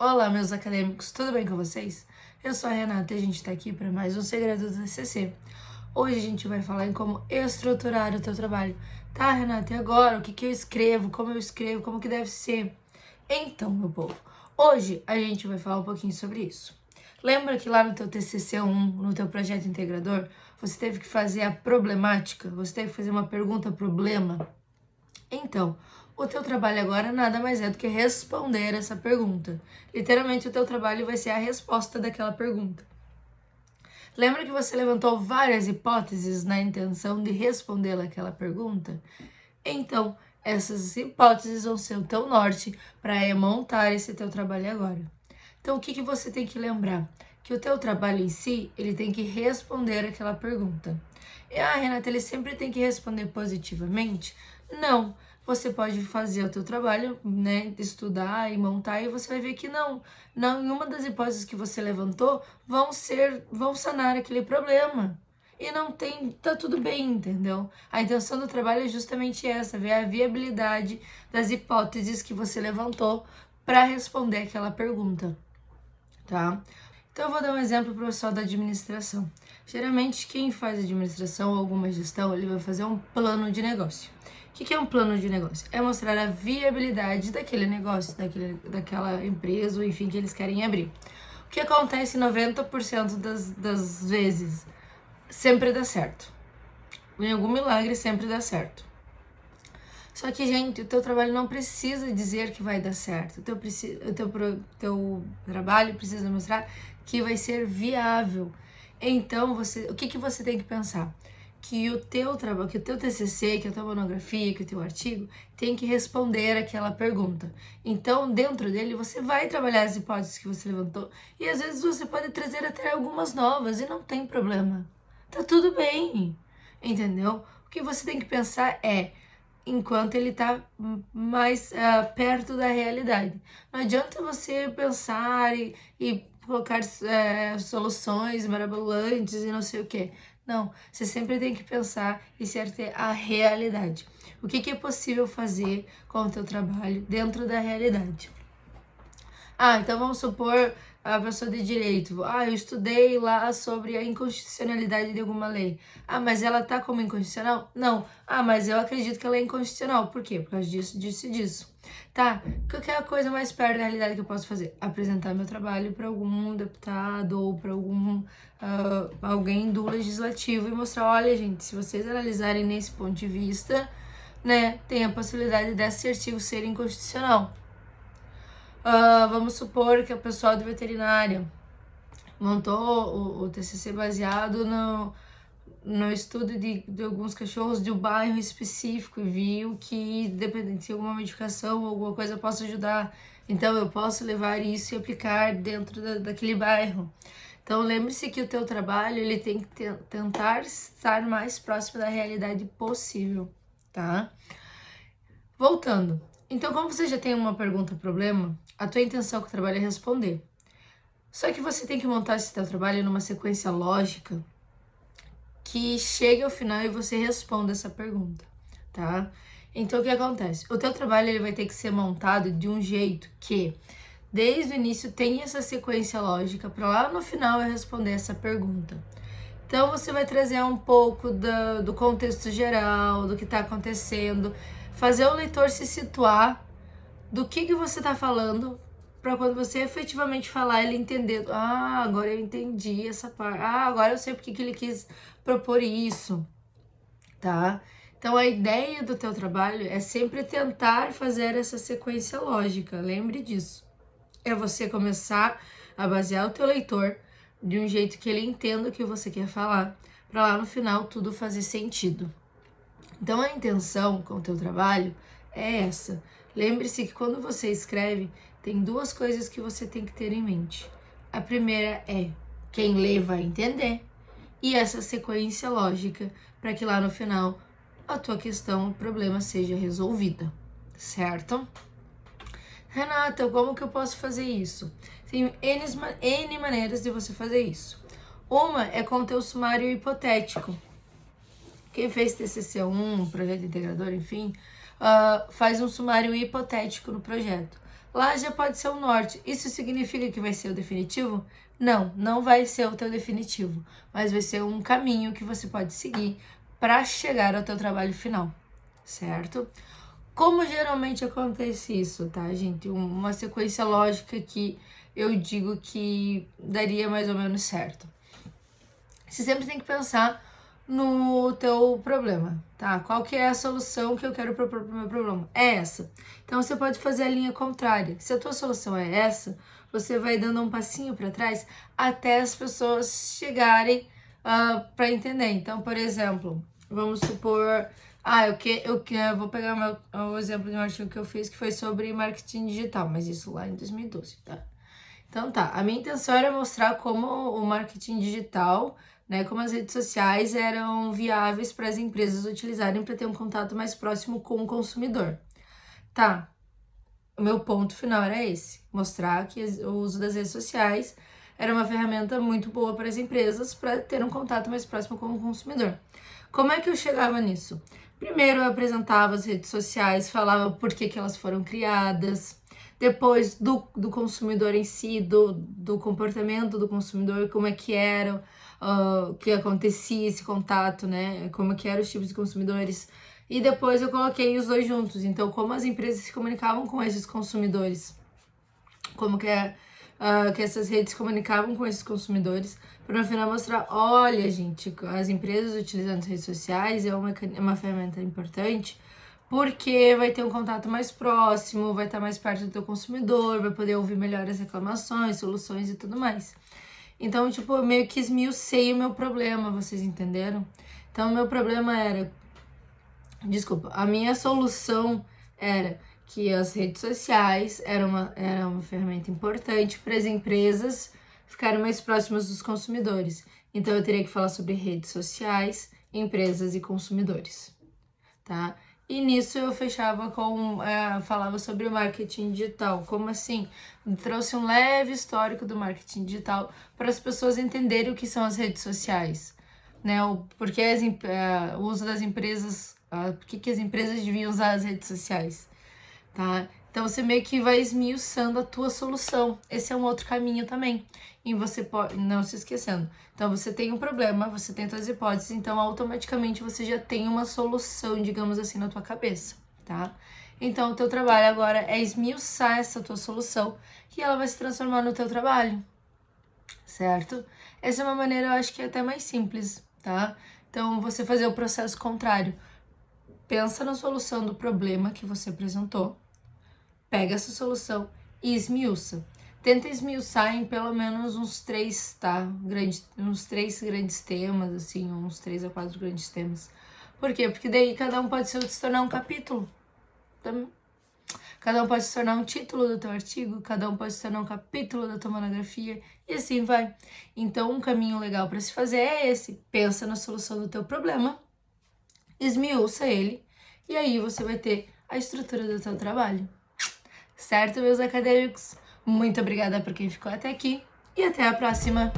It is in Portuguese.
Olá, meus acadêmicos, tudo bem com vocês? Eu sou a Renata e a gente está aqui para mais um Segredo do TCC. Hoje a gente vai falar em como estruturar o teu trabalho. Tá, Renata, e agora? O que eu escrevo? Como eu escrevo? Como que deve ser? Então, meu povo, hoje a gente vai falar um pouquinho sobre isso. Lembra que lá no teu TCC1, no teu projeto integrador, você teve que fazer a problemática? Você teve que fazer uma pergunta-problema? Então, o teu trabalho agora nada mais é do que responder essa pergunta. Literalmente, o teu trabalho vai ser a resposta daquela pergunta. Lembra que você levantou várias hipóteses na intenção de responder aquela pergunta? Então, essas hipóteses vão ser o teu norte para montar esse teu trabalho agora. Então, o que você tem que lembrar? Que o teu trabalho em si, ele tem que responder aquela pergunta. E, Renata, ele sempre tem que responder positivamente? Não. Você pode fazer o teu trabalho, né, estudar e montar, e você vai ver que não nenhuma das hipóteses que você levantou vão sanar aquele problema. E não tem, tá tudo bem, entendeu? A intenção do trabalho é justamente essa, ver a viabilidade das hipóteses que você levantou para responder aquela pergunta, tá? Então eu vou dar um exemplo para o pessoal da administração. Geralmente quem faz administração ou alguma gestão, ele vai fazer um plano de negócio. O que é um plano de negócio? É mostrar a viabilidade daquele negócio, daquela empresa, ou enfim, que eles querem abrir. O que acontece 90% das vezes? Sempre dá certo. Em algum milagre sempre dá certo. Só que, gente, o teu trabalho não precisa dizer que vai dar certo. O teu trabalho precisa mostrar que vai ser viável. Então, o que você tem que pensar? Que o teu trabalho, que o teu TCC, que a tua monografia, que o teu artigo tem que responder aquela pergunta. Então, dentro dele, você vai trabalhar as hipóteses que você levantou e às vezes você pode trazer até algumas novas e não tem problema. Tá tudo bem, entendeu? O que você tem que pensar é enquanto ele tá mais perto da realidade. Não adianta você pensar e colocar soluções mirabolantes e não sei o que. Não, você sempre tem que pensar e ser a realidade. O que é possível fazer com o teu trabalho dentro da realidade. Então vamos supor a pessoa de direito. Eu estudei lá sobre a inconstitucionalidade de alguma lei. Mas ela tá como inconstitucional? Não. Mas eu acredito que ela é inconstitucional. Por quê? Por causa disso, disso e disso. Tá, qualquer coisa mais perto da realidade que eu posso fazer? Apresentar meu trabalho para algum deputado ou para alguém do legislativo e mostrar, olha, gente, se vocês analisarem nesse ponto de vista, né, tem a possibilidade desse artigo ser inconstitucional. Vamos supor que o pessoal de veterinária montou o TCC baseado no estudo de alguns cachorros de um bairro específico e viu que, dependendo de alguma medicação ou alguma coisa, possa ajudar. Então, eu posso levar isso e aplicar dentro daquele bairro. Então, lembre-se que o teu trabalho ele tem que tentar estar mais próximo da realidade possível, tá? Voltando. Então, como você já tem uma pergunta-problema, a tua intenção com o trabalho é responder. Só que você tem que montar esse teu trabalho numa sequência lógica que chegue ao final e você responda essa pergunta, tá? Então, o que acontece? O teu trabalho ele vai ter que ser montado de um jeito que, desde o início, tenha essa sequência lógica para lá no final eu responder essa pergunta. Então, você vai trazer um pouco do contexto geral, do que está acontecendo, fazer o leitor se situar do que você está falando, para quando você efetivamente falar, ele entender. Agora eu entendi essa parte. Agora eu sei porque que ele quis propor isso, tá? Então, a ideia do teu trabalho é sempre tentar fazer essa sequência lógica, lembre disso. É você começar a basear o teu leitor de um jeito que ele entenda o que você quer falar, para lá no final tudo fazer sentido. Então, a intenção com o teu trabalho é essa. Lembre-se que quando você escreve, tem duas coisas que você tem que ter em mente. A primeira é quem lê vai entender, e essa sequência lógica para que lá no final a tua questão, o problema seja resolvida, certo? Renata, como que eu posso fazer isso? Tem N maneiras de você fazer isso. Uma é com o teu sumário hipotético. Quem fez TCC1, projeto integrador, enfim, faz um sumário hipotético no projeto. lá já pode ser o norte. Isso significa que vai ser o definitivo? Não, não vai ser o teu definitivo, mas vai ser um caminho que você pode seguir para chegar ao teu trabalho final, certo? Como geralmente acontece isso, tá, gente? Uma sequência lógica que eu digo que daria mais ou menos certo. Você sempre tem que pensar no teu problema, tá? Qual que é a solução que eu quero propor para o meu problema? É essa. Então você pode fazer a linha contrária. Se a tua solução é essa, você vai dando um passinho para trás até as pessoas chegarem para entender. Então, por exemplo, vamos supor, eu vou pegar o exemplo de um artigo que eu fiz que foi sobre marketing digital, mas isso lá em 2012, tá? Então tá, a minha intenção era mostrar como o marketing digital, né, como as redes sociais eram viáveis para as empresas utilizarem para ter um contato mais próximo com o consumidor. Tá, o meu ponto final era esse, mostrar que o uso das redes sociais era uma ferramenta muito boa para as empresas para ter um contato mais próximo com o consumidor. Como é que eu chegava nisso? Primeiro eu apresentava as redes sociais, falava por que elas foram criadas, depois do consumidor em si, do comportamento do consumidor, como é que era, que acontecia esse contato, né? Como que eram os tipos de consumidores. E depois eu coloquei os dois juntos. Então, como as empresas se comunicavam com esses consumidores, como que essas redes se comunicavam com esses consumidores, para no final mostrar, olha, gente, as empresas utilizando as redes sociais é uma ferramenta importante, porque vai ter um contato mais próximo, vai estar mais perto do teu consumidor, vai poder ouvir melhor as reclamações, soluções e tudo mais. Então, tipo, eu meio que esmiucei o meu problema, vocês entenderam? Então, o meu problema era... Desculpa, a minha solução era que as redes sociais eram uma ferramenta importante para as empresas ficarem mais próximas dos consumidores. Então, eu teria que falar sobre redes sociais, empresas e consumidores, tá? E nisso eu fechava falava sobre o marketing digital. Como assim? Trouxe um leve histórico do marketing digital para as pessoas entenderem o que são as redes sociais, né? Porque o uso das empresas, por que as empresas deviam usar as redes sociais, tá? Então você meio que vai esmiuçando a tua solução. Esse é um outro caminho também. E você pode, não se esquecendo. Então você tem um problema, você tem suas hipóteses, então automaticamente você já tem uma solução, digamos assim, na tua cabeça, tá? Então o teu trabalho agora é esmiuçar essa tua solução e ela vai se transformar no teu trabalho, certo? Essa é uma maneira, eu acho que é até mais simples, tá? Então você fazer o processo contrário. Pensa na solução do problema que você apresentou, pega essa solução e esmiuça. Tenta esmiuçar em pelo menos uns 3, tá? Uns 3 grandes temas, assim, uns 3 a 4 grandes temas. Por quê? Porque daí cada um pode se tornar um capítulo. Cada um pode se tornar um título do teu artigo, cada um pode se tornar um capítulo da tua monografia, e assim vai. Então, um caminho legal para se fazer é esse. Pensa na solução do teu problema, esmiuça ele, e aí você vai ter a estrutura do teu trabalho. Certo, meus acadêmicos? Muito obrigada por quem ficou até aqui e até a próxima!